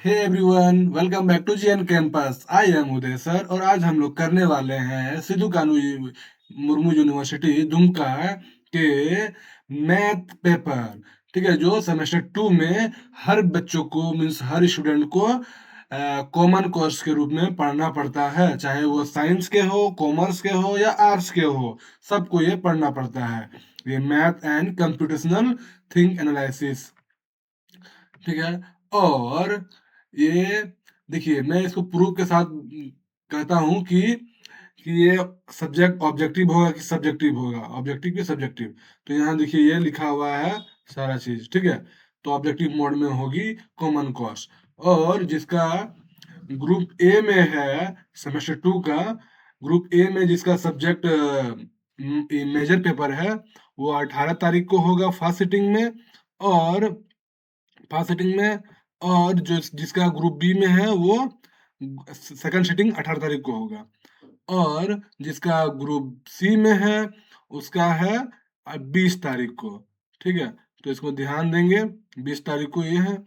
Hey everyone, welcome back to GN campus. I am Uday sir और आज हम लोग करने वाले हैं सिद्धू कानू मुर्मू यूनिवर्सिटी दुमका के मैथ पेपर। ठीक है, जो सेमेस्टर 2 में हर बच्चों को मीन्स हर स्टूडेंट को कॉमन कोर्स के रूप में पढ़ना पड़ता है, चाहे वो साइंस के हो, कॉमर्स के हो या आर्ट्स के हो, सबको ये पढ़ना पड़ता है। ये math and computational think analysis. ठीक है। और ये देखिए, मैं इसको प्रूफ के साथ कहता हूँ कि ये सब्जेक्ट ऑब्जेक्टिव होगा कि सब्जेक्टिव होगा, ऑब्जेक्टिव की सब्जेक्टिव। तो यहाँ देखिए ये लिखा हुआ है सारा चीज। ठीक है, तो ऑब्जेक्टिव मोड में होगी कॉमन कोर्स। और जिसका ग्रुप ए में है, सेमेस्टर 2 का ग्रुप ए में जिसका सब्जेक्ट मेजर पेपर है, वो 18 तारीख को होगा फर्स्ट सिटिंग में। और फर्स्ट सिटिंग में, और जो जिसका ग्रुप बी में है वो सेकंड सिटिंग 18 तारीख को होगा। और जिसका ग्रुप सी में है उसका है 20 तारीख को। ठीक है, तो इसको ध्यान देंगे, 20 तारीख को ये है।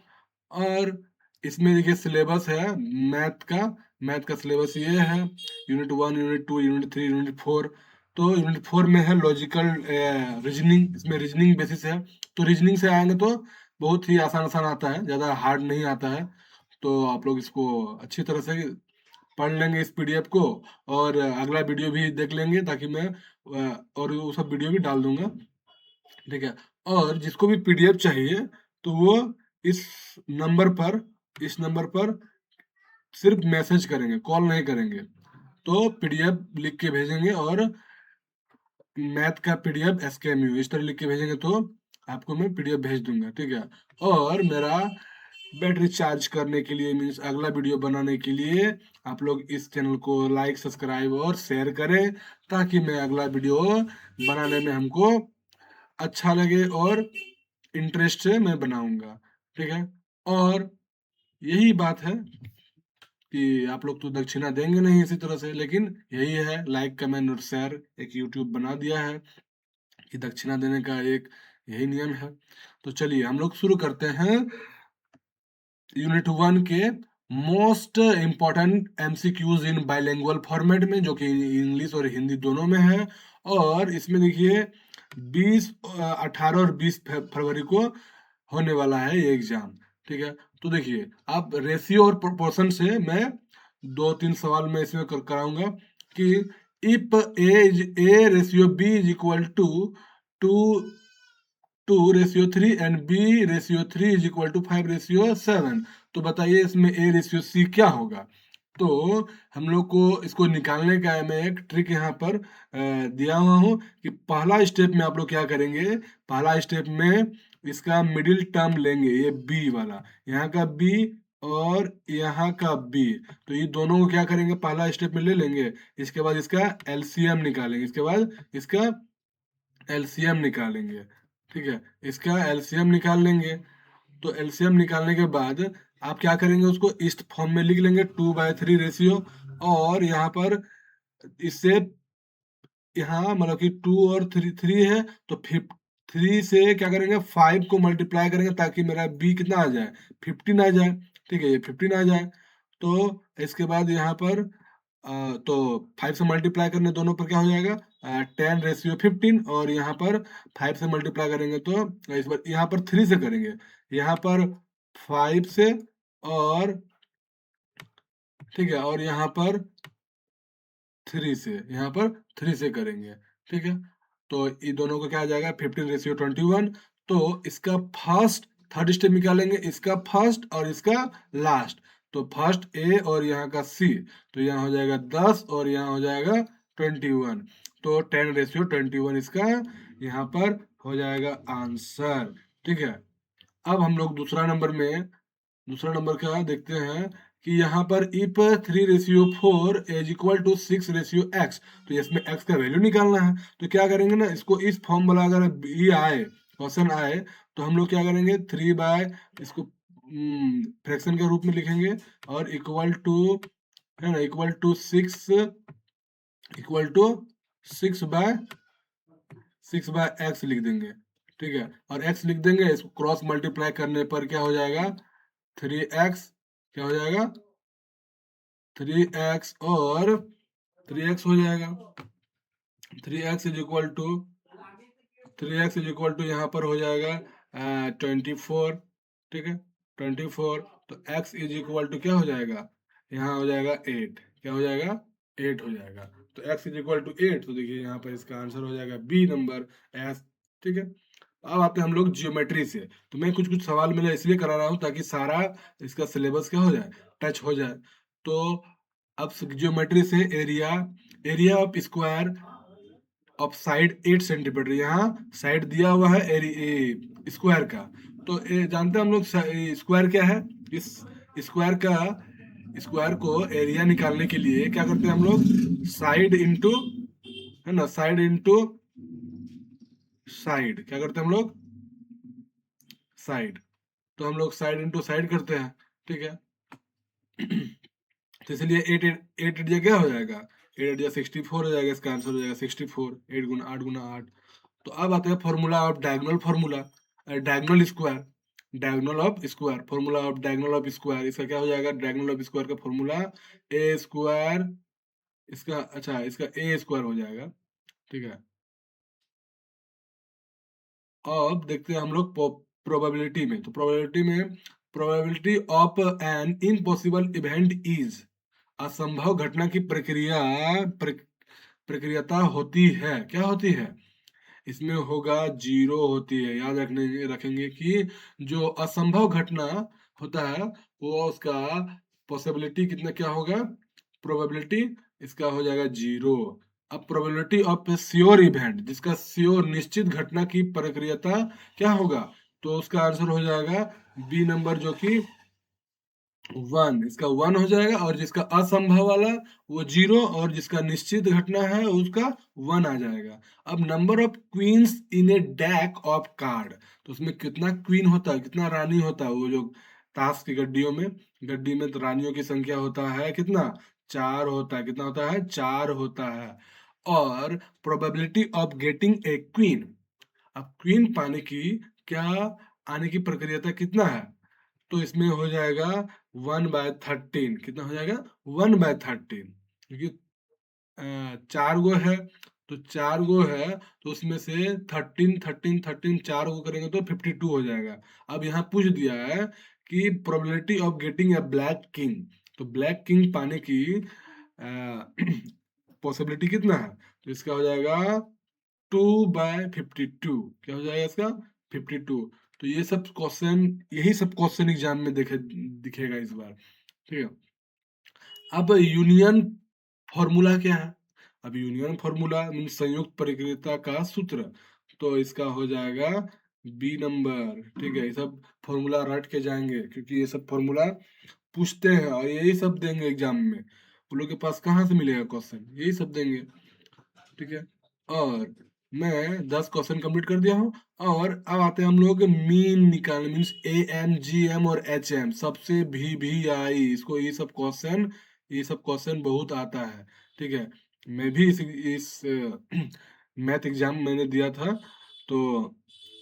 और इसमें देखिए सिलेबस है मैथ का। मैथ का सिलेबस ये है, यूनिट 1, यूनिट 2, यूनिट 3, यूनिट 4। तो यूनिट 4 में है लॉजिकल रीजनिंग, इसमें रीजनिंग बेसिस है। तो रीजनिंग से आएंगे तो बहुत ही आसान आसान आता है, ज़्यादा हार्ड नहीं आता है। तो आप लोग इसको अच्छी तरह से पढ़ लेंगे इस पीडीएफ को। और अगला वीडियो भी देख लेंगे, ताकि मैं और वो सब वीडियो भी डाल दूंगा। ठीक है। और जिसको भी पीडीएफ चाहिए तो वो इस इस नंबर पर सिर्फ मैसेज करेंगे, कॉल नहीं करेंगे। तो पीडीएफ लिख के भेजेंगे, और मैथ का पीडीएफ एसकेएमयू इस तरह लिख के भेजेंगे तो आपको मैं पीडीएफ भेज दूंगा। ठीक है। और मेरा बैटरी चार्ज करने के लिए मीन्स अगला वीडियो बनाने के लिए आप लोग इस चैनल को लाइक, सब्सक्राइब और शेयर करें, ताकि मैं अगला वीडियो बनाने में हमको अच्छा लगे और इंटरेस्ट से मैं बनाऊंगा। ठीक है। और यही बात है कि आप लोग तो दक्षिणा देंगे नहीं इसी तरह से, लेकिन यही है, लाइक, कमेंट और शेयर एक यूट्यूब बना दिया है कि दक्षिणा देने का एक यही नियम है। तो चलिए हम लोग शुरू करते हैं यूनिट 1 के मोस्ट इम्पॉर्टेंट एमसीक्यूज इन बाइलिंगुअल फॉर्मेट में, जो कि इंग्लिश और हिंदी दोनों में है। और इसमें देखिए 18 और 20 फरवरी को होने वाला है ये एग्जाम। ठीक है। तो देखिए, आप रेशियो और प्रोपोर्शन से मैं 2-3 सवाल में इसमें कराऊंगा कि if A ratio B is equal to 2:3 and B ratio 3 is equal to 5:7, तो बताइए इसमें ए रेशियो सी क्या होगा। तो हम लोग को इसको निकालने का मैं एक ट्रिक यहाँ पर दिया हुआ हूँ कि पहला स्टेप में आप लोग क्या करेंगे। पहला स्टेप में इसका मिडिल टर्म लेंगे, ये बी वाला, यहाँ का बी और यहाँ का बी। तो ये दोनों को क्या करेंगे, पहला स्टेप में ले लेंगे। इसके बाद इसका एलसीएम निकालेंगे, इसके बाद इसका एलसीएम निकालेंगे। ठीक है, इसका एलसीएम निकाल लेंगे। तो एलसीएम निकालने के बाद आप क्या करेंगे, उसको इस फॉर्म में लिख लेंगे, 2/3 रेशियो। और यहाँ पर इससे यहाँ मतलब कि 2 और 3 है, तो 3 से क्या करेंगे, 5 को मल्टीप्लाई करेंगे, ताकि मेरा बी कितना आ जाए, 15 आ जाए। ठीक है, ये 15 आ जाए। तो इसके बाद यहाँ पर तो 5 से मल्टीप्लाई करने दोनों पर क्या हो जाएगा, 10:15। और यहाँ पर 5 से मल्टीप्लाई करेंगे तो इस बार यहाँ पर 3 से करेंगे, यहाँ पर 5 से। और ठीक है, और यहाँ पर 3 से, यहाँ पर 3 से करेंगे। ठीक है, तो ये दोनों को क्या आ जाएगा, 15:21। तो इसका फर्स्ट थर्ड स्टेप निकालेंगे, इसका फर्स्ट और इसका लास्ट। तो फर्स्ट ए और यहाँ का सी, तो यहाँ हो जाएगा 10 और यहाँ हो जाएगा 21। तो 10:21 इसका यहाँ पर हो जाएगा आंसर। ठीक है। अब हम लोग दूसरा नंबर क्या देखते हैं कि यहाँ पर if 3:4 is equal to 6:x, तो इसमें x का वैल्यू निकालना है। तो क्या करेंगे ना, इसको इस फॉर्म वाला अगर ये आए, क्वेश्चन आए, तो हम लोग क्या करेंगे, 3 बाय इसको फ्रैक्शन के रूप में लिखेंगे, और इक्वल टू, है ना, इक्वल टू 6 बाय एक्स लिख देंगे। ठीक है, और x लिख देंगे, इसको क्रॉस मल्टीप्लाई करने पर क्या हो जाएगा, 3x क्या हो जाएगा 3x और 3x हो जाएगा। 3x is equal to 3x is equal to यहाँ पर हो जाएगा 24। ठीक है 24। तो x इज इक्वल टू क्या हो जाएगा, यहाँ हो जाएगा 8। क्या हो जाएगा 8 हो जाएगा। तो x इज इक्वल टू 8, तो देखिए यहाँ पर इसका आंसर हो जाएगा बी नंबर एस। ठीक है। अब आते हैं हम लोग जियोमेट्री से। तो मैं कुछ कुछ सवाल मैं इसलिए करा रहा हूँ ताकि सारा इसका सिलेबस क्या हो जाए, टच हो जाए। तो अब जियोमेट्री से area, area of square of side 8 centimetre, यहाँ साइड दिया हुआ है स्क्वायर का। तो जानते हैं हम लोग स्क्वायर क्या है। इस स्क्वायर का, स्क्वायर को एरिया निकालने के लिए क्या करते हैं हम लोग, साइड इंटू, है ना, साइड इंटू साइड, क्या करते हैं हम लोग, साइड। तो हम लोग साइड इंटू साइड करते हैं। ठीक है। तो इसलिए एट एट एट एट क्या हो जाएगा, 8 8 64 हो जाएगा। इसका आंसर हो जाएगा 64। 8 गुना 8 गुना 8। तो अब आते हैं formula of diagonal, formula diagonal square, diagonal of square, formula of diagonal of square. इसका क्या हो जाएगा, डायगोनल ऑफ स्क्वायर का फॉर्मूला ए स्क्वायर, इसका अच्छा इसका ए स्क्वायर हो जाएगा। ठीक है। अब देखते हैं हम लोग प्रोबेबिलिटी में। तो प्रोबेबिलिटी में, probability of an impossible event is, असंभव घटना की प्रक्रिया प्रक्रियता होती है, क्या होती है, इसमें होगा 0 होती है। याद रखेंगे कि जो असंभव घटना होता है वो उसका पॉसिबिलिटी कितना क्या होगा, प्रोबेबिलिटी इसका हो जाएगा 0। अब प्रोबेबिलिटी ऑफ श्योर इवेंट, जिसका श्योर निश्चित घटना की प्रक्रियता क्या होगा, तो उसका आंसर हो जाएगा बी नंबर, जो कि 1। इसका 1 हो जाएगा। और जिसका असंभव वाला वो 0, और जिसका निश्चित घटना है उसका 1 आ जाएगा। अब number of queens in a deck of card, तो उसमें कितना क्वीन होता है, कितना रानी होता है, वो जो ताश की गड्डियों में, गड्डी में तो रानियों की संख्या होता है कितना, 4 होता है। कितना होता है, 4 होता है। और probability of getting a queen, अब क्वीन पाने की क्या आने की प्रक्रिया कितना है, तो इसमें हो जाएगा 1/13। कितना हो जाएगा, 1/13। क्योंकि 4 गो है, तो 4 गो है, तो उसमें से 13 13 13 4 गो करेंगे तो 52 हो जाएगा। अब यहाँ पूछ दिया है कि probability of getting a black king, तो ब्लैक किंग पाने की पॉसिबिलिटी कितना है, तो इसका हो जाएगा 2/52। क्या हो जाएगा इसका, 52। तो ये सब क्वेश्चन, यही सब क्वेश्चन एग्जाम में दिखेगा इस बार। ठीक है। अब यूनियन फॉर्मूला क्या है, अब यूनियन फॉर्मूला मीन्स संयुक्त प्रक्रिया का सूत्र, तो इसका हो जाएगा बी नंबर। ठीक है। ये सब फॉर्मूला रट के जाएंगे, क्योंकि ये सब फॉर्मूला पूछते हैं और यही सब देंगे एग्जाम में। उन लोग के पास कहाँ से मिलेगा क्वेश्चन, यही सब देंगे। ठीक है। और मैं 10 क्वेश्चन कंप्लीट कर दिया हूँ। और अब आते हैं हम लोग मीन निकालने, मीन्स AMGM और HM, सबसे भी इसको, ये सब क्वेश्चन बहुत आता है। ठीक है। मैं भी इस मैथ एग्जाम मैंने दिया था, तो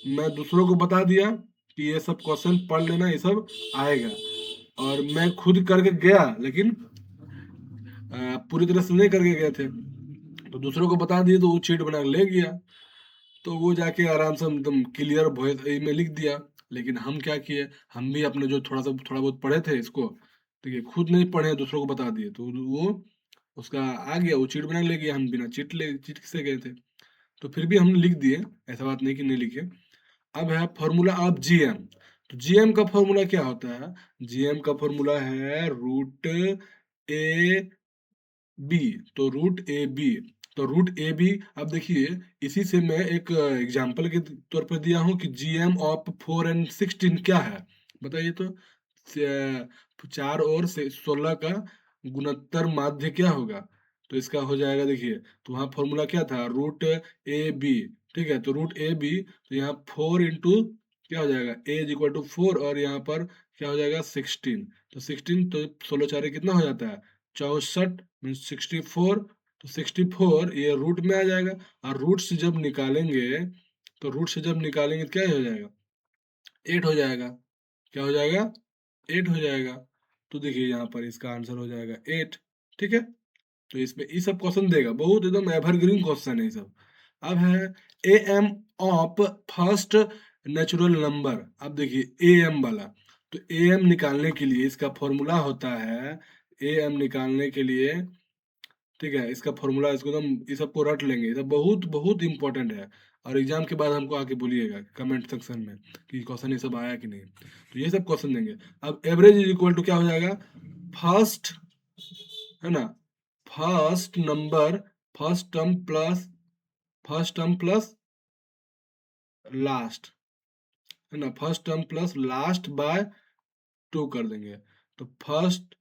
मैं दूसरों को बता दिया कि ये सब क्वेश्चन पढ़ लेना, ये सब आएगा। और मैं खुद करके गया, लेकिन पूरी तरह से नहीं करके गए थे, तो दूसरों को बता दिए, तो वो चीट बना के ले गया। तो वो जाके आराम से एकदम क्लियर वॉइस में लिख दिया। लेकिन हम क्या किए, हम भी अपने जो थोड़ा बहुत पढ़े थे इसको, ठीक है, खुद नहीं पढ़े, दूसरों को बता दिए, तो वो उसका आ गया, वो चीट बना के ले गया। हम बिना चीट से गए थे, तो फिर भी हमने लिख दिए, ऐसा बात नहीं कि नहीं लिखे। अब है फॉर्मूला ऑफ GM। तो GM का फॉर्मूला क्या होता है, GM का फॉर्मूला है √A बी। तो √AB, तो √AB, अब देखिए, इसी से मैं एक एग्जांपल के तौर पर दिया हूँ कि GM ऑफ 4 and 16 क्या है, बताइए तो। 4 और 16 का गुणोत्तर माध्य क्या होगा, तो इसका हो जाएगा, देखिए, तो वहाँ फॉर्मूला क्या था, √AB। ठीक है। तो √AB, तो यहाँ 4 इंटू क्या हो जाएगा, A इज इक्वल टू 4, और यहाँ पर क्या हो जाएगा 16। तो 16, तो 16 4 कितना हो जाता है, 64 मीन्स 64। तो 64 ये रूट में आ जाएगा, और रूट से जब निकालेंगे, तो रूट से जब निकालेंगे तो क्या हो जाएगा, 8 हो जाएगा। क्या हो जाएगा, 8 हो जाएगा। तो देखिए यहाँ पर इसका आंसर हो जाएगा 8। ठीक है, तो इसमें ये सब क्वेश्चन देगा, बहुत एकदम एवरग्रीन क्वेश्चन है ये सब। अब है A M of first natural number. अब देखिए ए एम वाला, तो ए एम निकालने के लिए इसका फॉर्मूला होता है, ए एम निकालने के लिए, ठीक है, इसका फॉर्मूला, इसको एकदम ये सबको रट लेंगे, ये सब बहुत बहुत इंपॉर्टेंट है। और एग्जाम के बाद हमको आके बोलिएगा कमेंट सेक्शन में कि क्वेश्चन ये सब आया कि नहीं, तो ये सब क्वेश्चन देंगे। अब एवरेज इज इक्वल टू क्या हो जाएगा, फर्स्ट, है ना, first number, first term plus, first term plus last, है ना, first term plus last by 2 कर देंगे। तो फर्स्ट,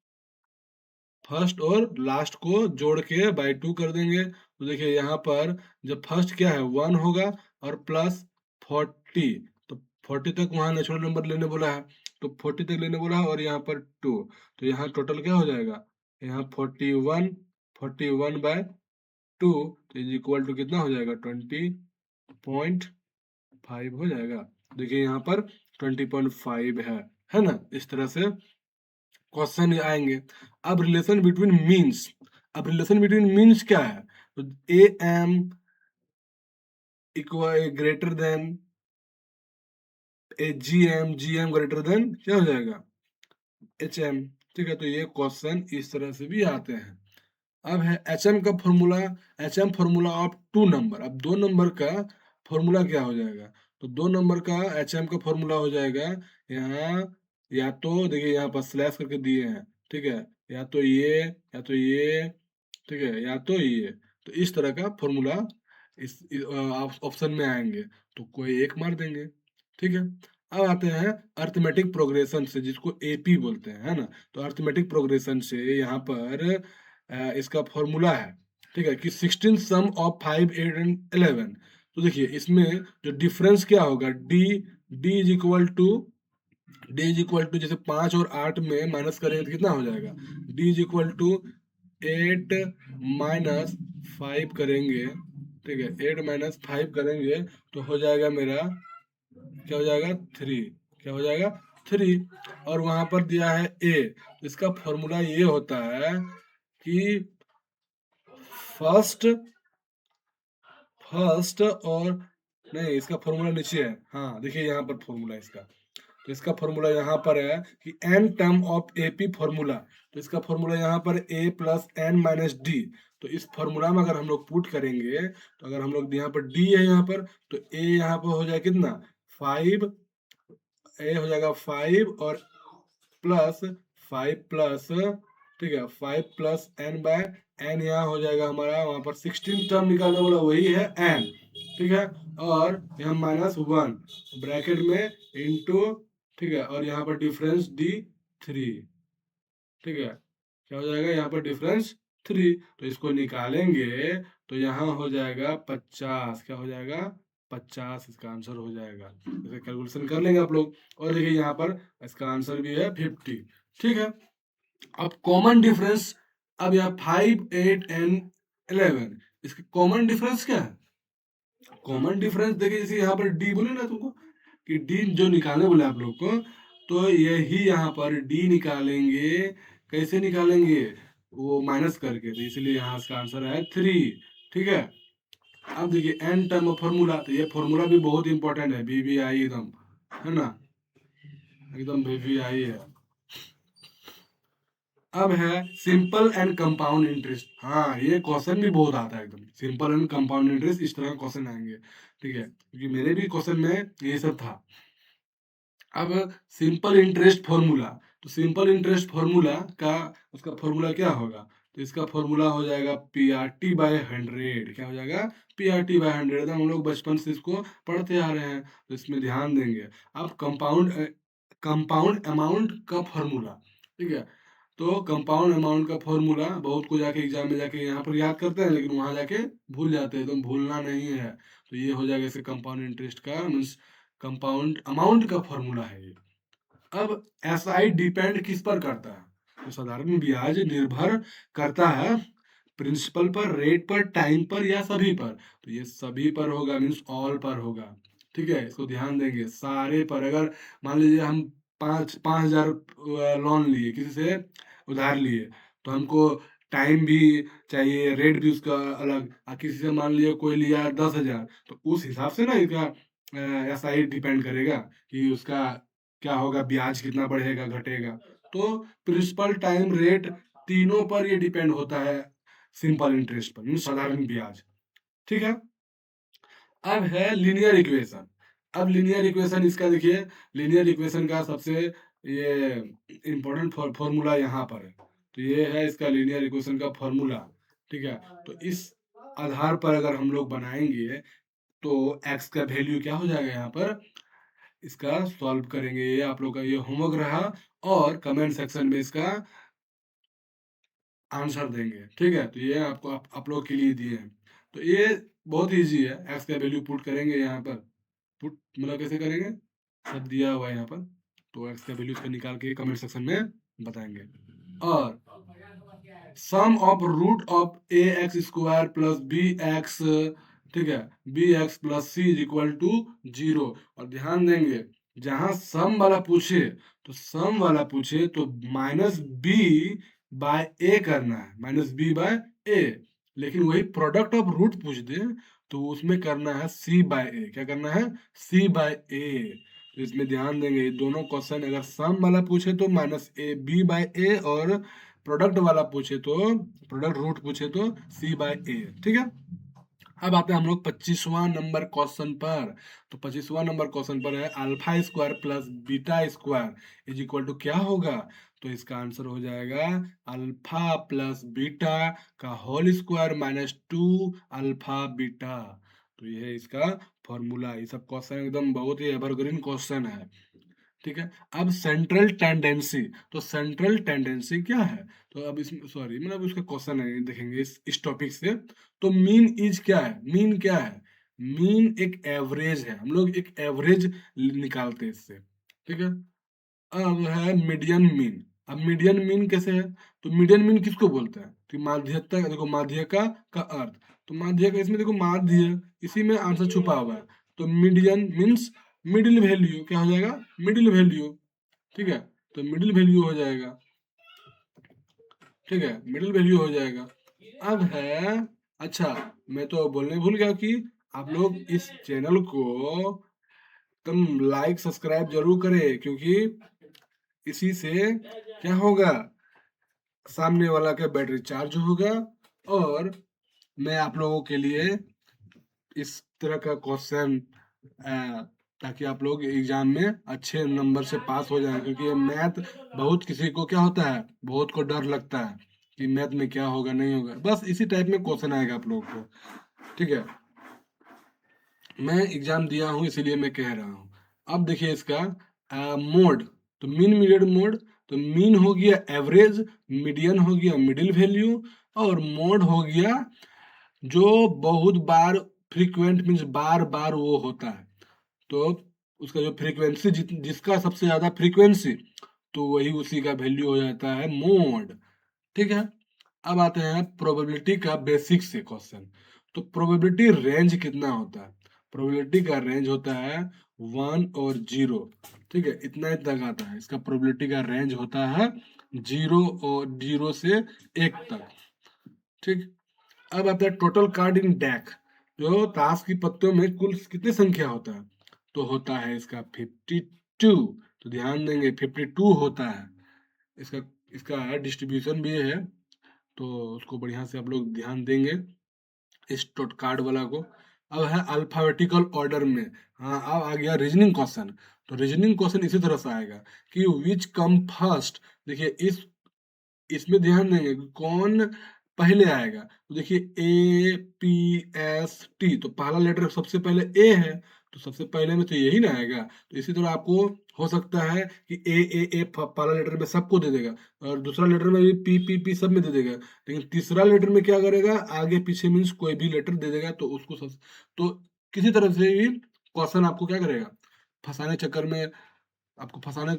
फर्स्ट और लास्ट को जोड़ के बाय 2 कर देंगे। तो देखिए यहाँ पर जब फर्स्ट क्या है 1 होगा और प्लस 40, तो 40 तक वहाँ नेचुरल नंबर लेने बोला है, तो 40 तक लेने बोला है, और यहाँ पर 2, तो यहाँ टोटल क्या हो जाएगा, यहाँ 41, 41 बाय 2, तो इज इक्वल टू कितना हो जाएगा, 20.5 हो जाएगा। देखिए यहाँ पर 20.5 है ना, इस तरह से क्वेश्चन आएंगे। अब रिलेशन बिटवीन मीन्स, अब रिलेशन बिटवीन मीन्स क्या है, तो A M equal greater than A G M, G M greater than क्या हो जाएगा, एच एम। ठीक है, तो ये क्वेश्चन इस तरह से भी आते हैं। अब है एच एम का formula, H M formula of two number. अब दो नंबर का फॉर्मूला क्या हो जाएगा, तो दो नंबर का एच एम का फॉर्मूला हो जाएगा, यहाँ या तो देखिए यहाँ पर स्लैश करके दिए हैं, ठीक है, या तो ये, या तो ये, ठीक है, या तो ये, तो इस तरह का फॉर्मूला इस ऑप्शन में आएंगे, तो कोई एक मार देंगे। ठीक है, अब आते हैं अर्थमेटिक प्रोग्रेशन से, जिसको एपी बोलते हैं, है ना, तो अर्थमेटिक प्रोग्रेशन से यहाँ पर इसका फॉर्मूला है, ठीक है, कि 16 सम ऑफ 5 8 एंड 11। तो देखिए इसमें जो डिफरेंस क्या होगा, D, D is equal to, D is equal to जैसे 5 और 8 में माइनस करेंगे तो कितना हो जाएगा, D is equal to 8 minus 5 करेंगे, ठीक है, 8 माइनस 5 करेंगे तो हो जाएगा मेरा, क्या हो जाएगा, 3, क्या हो जाएगा, 3। और वहां पर दिया है ए, तो इसका फॉर्मूला ये होता है कि फर्स्ट, फर्स्ट और, नहीं इसका फॉर्मूला नीचे है, हाँ देखिए यहाँ पर फॉर्मूला इसका, तो इसका फॉर्मूला यहाँ पर है कि N term of AP formula, तो इसका फॉर्मूला यहाँ पर A plus N minus D. तो इस फॉर्मूला में अगर हम लोग पुट करेंगे, तो अगर हम लोग यहाँ पर डी है यहाँ पर, तो ए यहाँ पर हो जाएगा कितना, 5, ए हो जाएगा 5 और प्लस 5 प्लस, ठीक है, 5 प्लस एन बाय एन, यहाँ हो जाएगा हमारा, वहां पर 16 टर्म निकालने वाला वही है एन, ठीक है, और यहाँ माइनस 1 ब्रैकेट में इंटू, ठीक है, और यहाँ पर डिफरेंस डी 3, ठीक है, क्या हो जाएगा यहाँ पर डिफरेंस 3, तो इसको निकालेंगे तो यहाँ हो जाएगा 50, क्या हो जाएगा 50, इसका आंसर हो जाएगा, इसे कैलकुलेशन कर लेंगे आप लोग। और देखिए यहाँ पर इसका आंसर भी है 50। ठीक है, अब कॉमन डिफरेंस, अब यहाँ 5 8 एंड 11, इसका कॉमन डिफरेंस क्या है, कॉमन डिफरेंस देखिए, जैसे यहाँ पर डी बोले ना तुमको, कि डी जो निकालने बोले आप लोग को, तो यही यहाँ पर डी निकालेंगे, कैसे निकालेंगे, वो माइनस करके, तो इसलिए यहाँ इसका आंसर है 3। ठीक है, अब देखिए एन टर्म फॉर्मूला, तो ये फॉर्मूला भी बहुत इंपॉर्टेंट है, वीवीआई एकदम, है ना, एकदम वीवीआई है। अब है सिंपल एंड कंपाउंड इंटरेस्ट, हाँ ये क्वेश्चन भी बहुत आता है एकदम, सिंपल एंड कंपाउंड इंटरेस्ट, इस तरह का क्वेश्चन आएंगे। ठीक है, क्योंकि मेरे भी क्वेश्चन में ये सब था। अब सिंपल इंटरेस्ट फॉर्मूला, तो सिंपल इंटरेस्ट फॉर्मूला का, उसका फॉर्मूला क्या होगा, तो इसका फॉर्मूला हो जाएगा पी आर टी बाय 100, क्या हो जाएगा, पी आर टी बाय 100, हम लोग बचपन से इसको पढ़ते आ रहे हैं, तो इसमें ध्यान देंगे। अब कंपाउंड, कंपाउंड अमाउंट का फॉर्मूला, ठीक है, तो कंपाउंड अमाउंट का फॉर्मूला बहुत को जाके एग्जाम में जाके यहाँ पर याद करते हैं, लेकिन वहां जाके भूल जाते हैं, तो भूलना नहीं है। तो ये हो जाएगा इसे कंपाउंड इंटरेस्ट का मीन्स कंपाउंड अमाउंट का फॉर्मूला है ये। अब एसआई डिपेंड किस पर करता है, तो साधारण ब्याज निर्भर करता है प्रिंसिपल पर, रेट पर, टाइम पर, या सभी पर, तो ये सभी पर होगा, मीन्स ऑल पर होगा। ठीक है, इसको ध्यान देंगे, सारे पर, अगर मान लीजिए हम 5,000 लोन लिए, किसी से उधार लिए, तो हमको टाइम भी चाहिए, रेट भी उसका अलग। किसी से मान लिया कोई लिया 10,000, तो उस हिसाब से ना इसका एसआई डिपेंड करेगा कि उसका क्या होगा, ब्याज कितना बढ़ेगा घटेगा। तो प्रिंसिपल, टाइम, रेट, तीनों पर ये डिपेंड होता है सिंपल इंटरेस्ट पर, मीन्स साधारण ब्याज। ठीक है। अब है लीनियर इक्वेशन। अब लीनियर इक्वेशन इसका देखिए, लीनियर इक्वेशन का सबसे ये इम्पोर्टेंट फॉर्मूला यहाँ पर है। तो ये है इसका लीनियर इक्वेशन का फॉर्मूला। ठीक है। तो इस आधार पर अगर हम लोग बनाएंगे तो x का वैल्यू क्या हो जाएगा, यहाँ पर इसका सॉल्व करेंगे। ये आप लोग का ये होमवर्क रहा, और कमेंट सेक्शन में इसका आंसर देंगे। ठीक है। तो ये आपको आप लोग के लिए दिए हैं। तो ये बहुत इजी है। एक्स का वैल्यू पुट करेंगे यहाँ पर, पुट मतलब कैसे करेंगे, सब दिया हुआ है यहाँ पर। तो एक्स का वैल्यू इसका निकाल के कमेंट सेक्शन में बताएंगे। और sum of root of a x square plus b x, ठीक है, b x plus c is equal to 0। और ध्यान देंगे, जहां सम वाला पूछे तो सम वाला पूछे तो माइनस बी बाय ए करना है, माइनस बी बाय ए। लेकिन वही प्रोडक्ट ऑफ रूट पूछ दे तो उसमें करना है सी बाय ए। क्या करना है, सी बाय ए। तो इसमें ध्यान देंगे, ये दोनों क्वेश्चन अगर सम वाला पूछे तो माइनस ए बी बाय ए, और प्रोडक्ट वाला पूछे तो, प्रोडक्ट रूट पूछे तो सी बाय ए। ठीक है। अब आते हैं हम लोग 25वां नंबर क्वेश्चन पर। तो 25वां नंबर क्वेश्चन पर है alpha square plus beta square is equal to क्या होगा। तो इसका आंसर हो जाएगा अल्फा प्लस बीटा का whole square minus 2 alpha beta. तो ये है इसका फॉर्मूला। ये सब क्वेश्चन एकदम बहुत ही एवरग्रीन क्वेश्चन है। ठीक है। अब सेंट्रल टेंडेंसी, तो सेंट्रल टेंडेंसी क्या है, तो अब इसमें सॉरी मतलब उसका क्वेश्चन है, देखेंगे इस टॉपिक से। तो मीन इज क्या है, मीन क्या है, मीन एक एवरेज है, हम लोग एक एवरेज निकालते हैं इससे। ठीक है। अब है मीडियन मीन। अब मीडियन मीन कैसे है, तो मीडियन मीन किसको बोलते हैं, तो माध्यता, देखो माध्यका का अर्थ, तो माध्य का इसमें देखो माध्य, इसी में आंसर छुपा हुआ है। तो मीडियन मीन्स मिडिल वैल्यू, क्या हो जाएगा, मिडिल वैल्यू। ठीक है। तो मिडिल वैल्यू हो जाएगा। ठीक है, मिडिल वैल्यू हो जाएगा। अब है, अच्छा मैं तो बोलने भूल गया कि आप लोग इस चैनल को तुम लाइक सब्सक्राइब जरूर करें, क्योंकि इसी से क्या होगा, सामने वाला का बैटरी चार्ज होगा, और मैं आप लोगों के लिए इस तरह का क्वेश्चन, ताकि आप लोग एग्जाम में अच्छे नंबर से पास हो जाएं। क्योंकि ये मैथ बहुत किसी को क्या होता है, बहुत को डर लगता है कि मैथ में क्या होगा नहीं होगा, बस इसी टाइप में क्वेश्चन आएगा आप लोगों को। ठीक है। मैं एग्जाम दिया हूँ इसीलिए मैं कह रहा हूँ। अब देखिए इसका मोड, तो मीन मीडियन मोड, तो मीन हो गया एवरेज, मीडियन हो गया मिडिल वैल्यू, और मोड हो गया जो बहुत बार फ्रीक्वेंट मीन्स बार बार वो होता है। तो उसका जो फ्रीक्वेंसी जिसका सबसे ज्यादा फ्रीक्वेंसी, तो वही उसी का वैल्यू हो जाता है मोड। ठीक है। अब आते हैं प्रोबेबिलिटी का बेसिक से क्वेश्चन। तो प्रोबेबिलिटी रेंज कितना होता है, प्रोबेबिलिटी का रेंज होता है 1 और 0। ठीक है, इतना ही तक आता है इसका, प्रोबेबिलिटी का रेंज होता है 0 से 1 तक। ठीक। अब आता है टोटल कार्ड इन डेक, जो ताश की पत्तियों में कुल कितनी संख्या होता है, तो होता है इसका 52। तो ध्यान देंगे 52 होता है इसका। इसका डिस्ट्रीब्यूशन भी है, तो उसको बढ़िया से आप लोग ध्यान देंगे इस टोट कार्ड वाला को। अब है अल्फाबेटिकल ऑर्डर में। हाँ, अब आ गया रीजनिंग क्वेश्चन। तो रीजनिंग क्वेश्चन इसी तरह से आएगा कि विच कम फर्स्ट। देखिए इसमें ध्यान देंगे कौन पहले आएगा। तो देखिए APST, तो पहला लेटर सबसे पहले ए है, तो सबसे पहले में तो यही ना आएगा। तो इसी तरह आपको हो सकता है कि ए पहला लेटर में सबको दे देगा, और दूसरा लेटर में भी P सब में दे देगा। लेकिन तीसरा लेटर में क्या करेगा, आगे पीछे मीन्स कोई भी लेटर दे देगा, तो उसको तो किसी तरह से भी क्वेश्चन आपको क्या करेगा, फंसाने चक्कर में, आपको फंसाने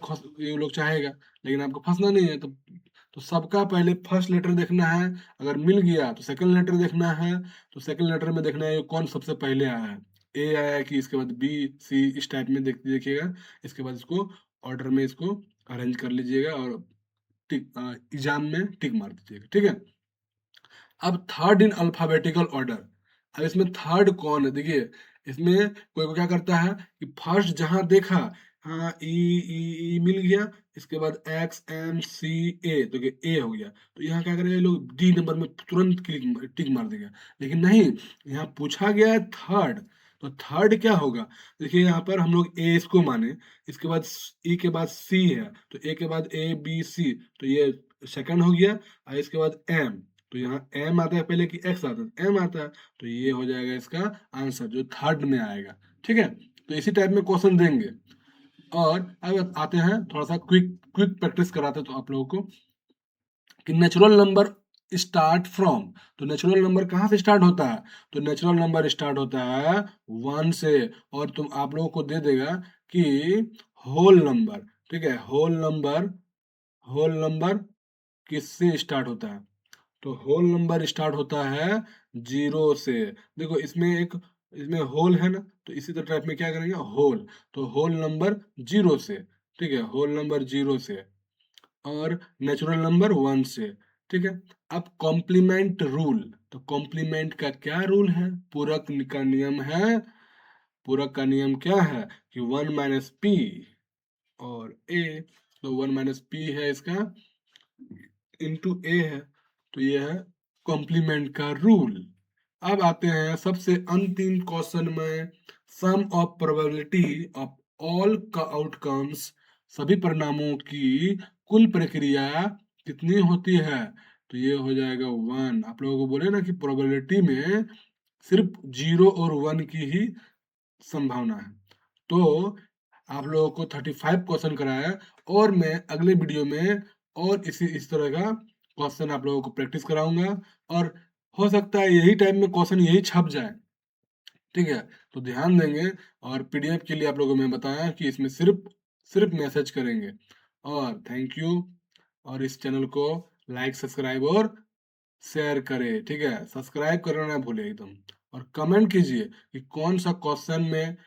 ये लोग चाहेगा, लेकिन आपको फंसना नहीं है। तो सबका पहले फर्स्ट लेटर देखना है, अगर मिल गया तो सेकंड लेटर देखना है। तो सेकंड लेटर में देखना है कौन सबसे पहले आया है, ए आया कि इसके बाद बी सी, इस टाइप में देखिएगा। इसके बाद इसको ऑर्डर में इसको अरेंज कर लीजिएगा और एग्जाम में टिक मार दीजिएगा, ठीक है। अब थर्ड इन अल्फाबेटिकल ऑर्डर। अब इसमें थर्ड कौन है, देखिए इसमें कोई को क्या करता है कि फर्स्ट जहां देखा, हाँ ई ई ई मिल गया, इसके बाद एक्स एम सी ए, तो ए हो गया, तो यहाँ क्या करेंगे लोग डी नंबर में तुरंत क्लिक टिक मार देगा। लेकिन नहीं, यहाँ पूछा गया है थर्ड, तो थर्ड क्या होगा, देखिए यहाँ पर हम लोग ए इसको माने, इसके बाद ई के बाद सी है, तो ए के बाद ए बी सी, तो ये सेकंड हो गया, और इसके बाद एम, तो यहाँ एम आता है पहले कि एक्स आता है, एम आता है, तो ये हो जाएगा इसका आंसर जो थर्ड में आएगा, ठीक है। तो इसी टाइप में क्वेश्चन देंगे। और अब आते हैं थोड़ा सा क्विक क्विक प्रैक्टिस कराते हैं तो आप लोगों को कि नेचुरल नंबर स्टार्ट फ्रॉम, तो नेचुरल नंबर कहाँ से स्टार्ट होता है, तो नेचुरल नंबर स्टार्ट होता है वन से, और तुम आप लोगों को दे देगा कि होल नंबर, ठीक है, होल नंबर किससे स्टार्ट होता है, तो होल नंबर स्टार्ट होता है जीरो से। देखो इसमें होल है ना, तो इसी तरह टाइप में क्या करेंगे होल, तो होल नंबर जीरो से, ठीक है, होल नंबर जीरो से, और नेचुरल नंबर वन से, ठीक है। अब कॉम्प्लीमेंट रूल, तो कॉम्प्लीमेंट का क्या रूल है, पूरक का नियम है, पूरक का नियम क्या है कि वन माइनस पी और ए, तो वन माइनस पी है इसका इंटू ए है, तो ये है कॉम्प्लीमेंट का रूल। अब आते हैं सबसे अंतिम क्वेश्चन में, सम ऑफ प्रोबेबिलिटी ऑफ ऑल का आउटकम्स, सभी परिणामों की कुल प्रक्रिया कितनी होती है, तो ये हो जाएगा वन। आप लोगों को बोले ना कि प्रोबेबिलिटी में सिर्फ जीरो और वन की ही संभावना है। तो आप लोगों को 35 क्वेश्चन कराया है, और मैं अगले वीडियो में और इस तरह का क्वेश्चन आप लोगों को प्रैक्टिस कराऊंगा, और हो सकता है यही टाइम में क्वेश्चन यही छप जाए, ठीक है। तो ध्यान देंगे, और पीडीएफ के लिए आप लोगों को मैं बताया कि इसमें सिर्फ सिर्फ मैसेज करेंगे। और थैंक यू, और इस चैनल को लाइक सब्सक्राइब और शेयर करें, ठीक है, सब्सक्राइब करना ना भूले एकदम, और कमेंट कीजिए कि कौन सा क्वेश्चन में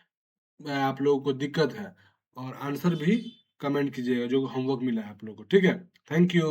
आप लोगों को दिक्कत है, और आंसर भी कमेंट कीजिएगा जो होमवर्क मिला है आप लोगों को, ठीक है। Thank you.